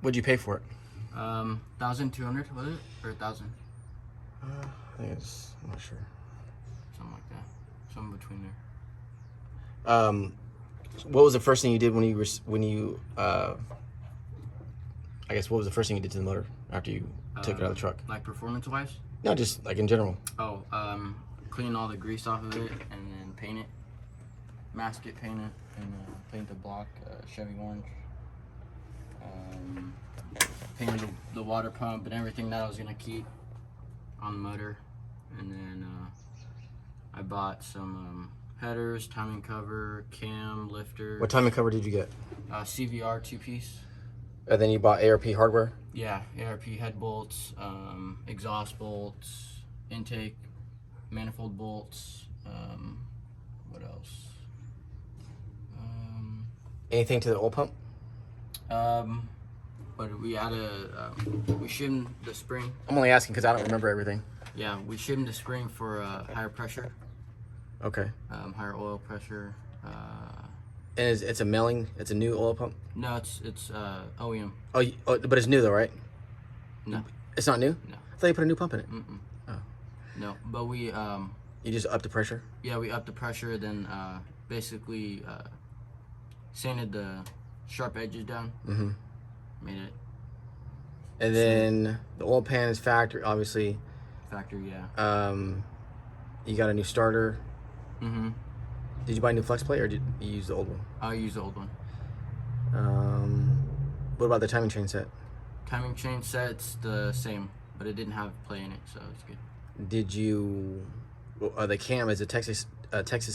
What'd you pay for it? 1,200 was it, or 1,000? I think it's. I'm not sure. Something like that. Something between there. What was the first thing you did when you I guess what was the first thing you did to the motor after you took it out of the truck? Like performance-wise? No, just like in general. Oh, clean all the grease off of it and then paint it, mask it, paint it, and paint the block Chevy orange. Painted the water pump and everything that I was gonna keep on the motor, and then I bought some headers, timing cover, cam, lifter. What timing cover did you get? CVR 2-piece. And then you bought ARP hardware? Yeah, ARP head bolts, exhaust bolts, intake, manifold bolts, what else? Anything to the oil pump? But we had we shimmed the spring. I'm only asking because I don't remember everything. Yeah, we shimmed the spring for higher pressure. Okay. Higher oil pressure. And it's a milling. It's a new oil pump. No, it's OEM. Oh, but it's new though, right? No. It's not new. No. I thought you put a new pump in it. Mm-mm. Oh. No, but we You just upped the pressure. yeah, we upped the pressure, then basically sanded the sharp edges down. Mm-hmm. Made it And then the oil pan is factory, obviously. factory, yeah. You got a new starter. Mm-hmm. Did you buy a new flex plate or did you use the old one? I used the old one. What about the timing chain set? Timing chain set's the same, but it didn't have play in it, so it's good. Did you? The cam is a Texas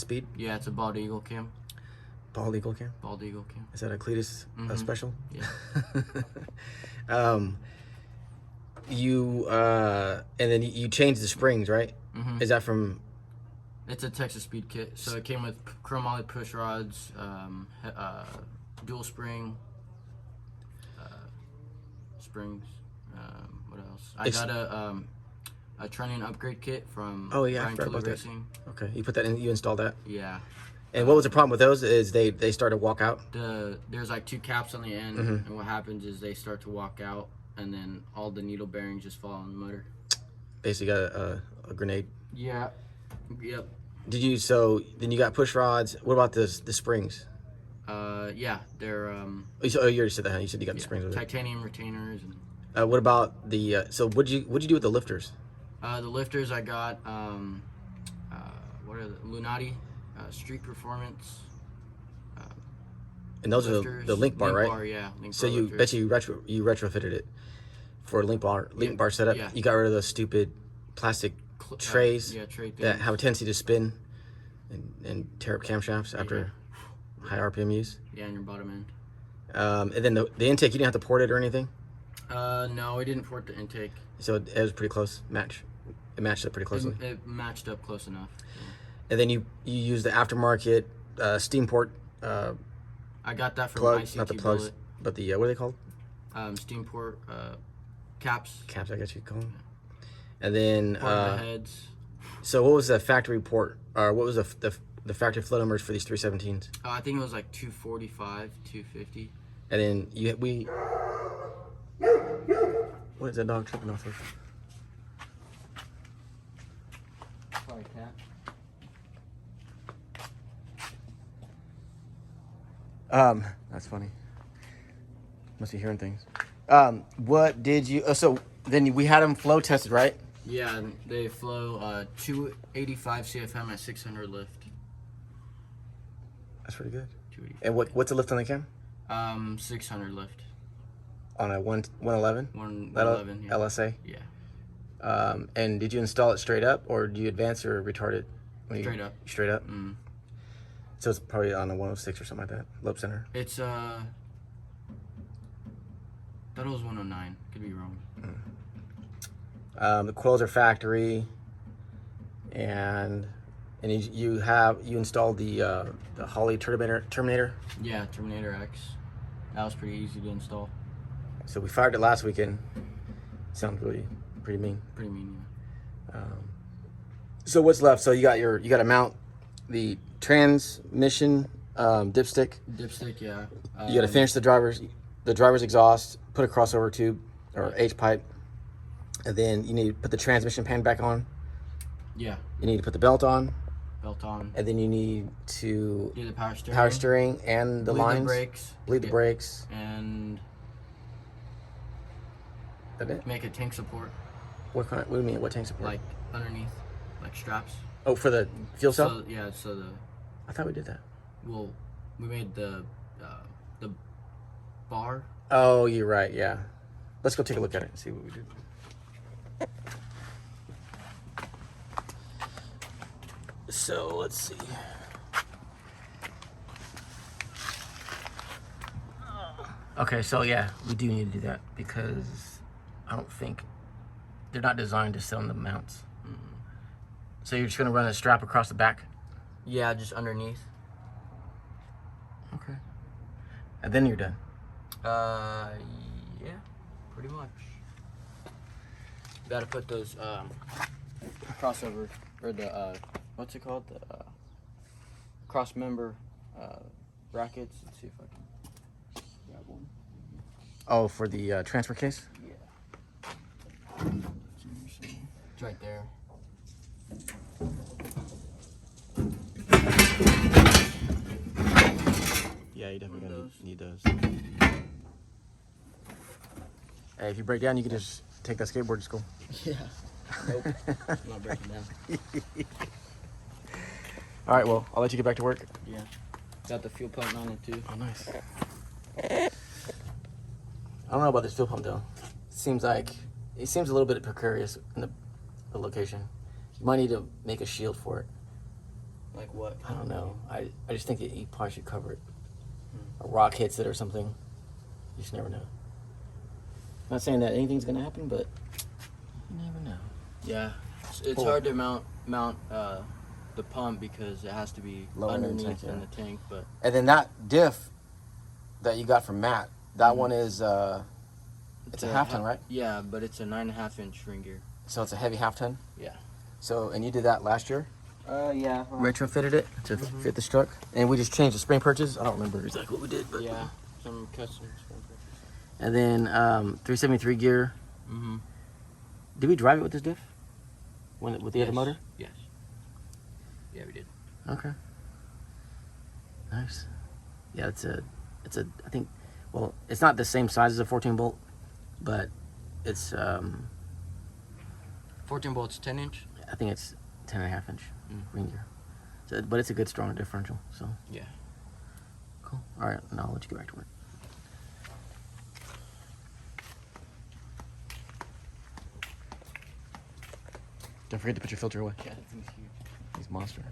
Speed Yeah, it's a Bald Eagle cam. Bald Eagle cam. Bald Eagle cam. Is that a Cletus special? Yeah. And then you changed the springs, right? Mm-hmm. Is that from? It's a Texas Speed kit, so it came with chromoly push rods, dual spring, springs. What else? I got a trunnion upgrade kit from Oh yeah, I Brian forgot Tully about that. Racing. Okay, you put that in. You installed that. Yeah. And what was the problem with those? Is they start to walk out? There's like two caps on the end, and what happens is they start to walk out, and then all the needle bearings just fall on the motor. Basically, got a grenade. Yeah. Yep. Did you? So then you got push rods. What about the springs? Yeah, they're You already said that. Huh? You said you got the springs with it. titanium retainers. And What about the? So what'd you do with the lifters? the lifters I got what are the Lunati Street Performance. And those lifters. are the link bar, right? Yeah. Link So bar you lifters. bet you retrofitted it for a link bar setup. Yeah. You got rid of those stupid plastic trays tray that things. have a tendency to spin and tear up camshafts after high RPM use. Yeah, in your bottom end. And then the intake, you didn't have to port it or anything. No, we didn't port the intake. So it was pretty close match. It matched up pretty closely. It matched up close enough. Yeah. And then you use the aftermarket steam port I got that from plug, ICT not the plugs, Bullet. but the what are they called? Steam port caps. Caps, I guess you call them. And then Part of the heads. so what was the factory port, or what was the factory flow numbers for these 317s? I think it was like 245, 250. And then we. What is that dog tripping off of? Sorry, cat. That's funny. Must be hearing things. What did you? So then we had them flow tested, right? Yeah, they flow 285 CFM at 600 lift. That's pretty good. 285. And what's the lift on the cam? 600 lift. On a 111? 111. Yeah. LSA. Yeah. And did you install it straight up, or do you advance or retard it? Straight up. Straight up. Mm. So it's probably on a 106 or something like that. Lobe center. It's thought it was 109. Could be wrong. The coils are factory, and you installed the Holley Terminator. Yeah, Terminator X. That was pretty easy to install. So we fired it last weekend. Sounds really pretty mean. Pretty mean. Yeah. So what's left? So you got to mount the transmission dipstick. Dipstick, yeah. You got to finish the the driver's exhaust, put a crossover tube or H pipe, and then you need to put the transmission pan back on. Yeah. You need to put the belt on, Belt on. and then you need to Do the power steering. power steering and the bleed lines. the brakes. Bleed the brakes. And That it? make a tank support, What kind? What do you mean? What tank support? like underneath, like straps. Oh, for the fuel cell? So yeah, so the I thought we did that. well, we made the bar. Oh, you're right. Yeah. Let's go take a look at it and see what we did. So let's see. Okay, so yeah, we do need to do that because I don't think they're not designed to sit on the mounts. So you're just gonna run a strap across the back? Yeah, just underneath. Okay. And then you're done. Yeah, pretty much. You gotta put those crossover or the what's it called? The cross member brackets. Let's see if I can grab one. Oh, for the transfer case? Yeah. It's right there. Yeah, you definitely Those. need those. Hey, if you break down, you can just take that skateboard to school. Yeah. Nope. I'm not breaking down. All right, well, I'll let you get back to work. Yeah. Got the fuel pump on it too. Oh, nice. I don't know about this fuel pump though. It seems a little bit precarious in the location. You might need to make a shield for it. Like what? I don't know. I just think that you probably should cover it. A rock hits it or something. You just never know. Not saying that anything's gonna happen, but you never know. Yeah. It's Cool. hard to mount the pump because it has to be Lower in the underneath tank, in yeah. the tank, but And then that diff that you got from Matt, that one is it's a half ton, right? Yeah, but it's a 9.5 inch ring gear. So it's a heavy half ton. Yeah. So and you did that last year? Yeah. Retrofitted it to fit this truck, and we just changed the spring purchase. I don't remember exactly what we did, but Yeah. Some custom spring purchase. And then 373 gear. Mm-hmm. Did we drive it with this diff? With the other motor? Yes. Yeah, we did. Okay. Nice. Yeah, it's a I think, well, it's not the same size as a 14 bolt, but it's 14 bolts, 10 inch. I think it's 10.5 inch ring gear. So, but it's a good strong differential. So Yeah. cool. All right, now I'll let you get back to work. Don't forget to put your filter away. Yeah, that thing's huge. He's a monster.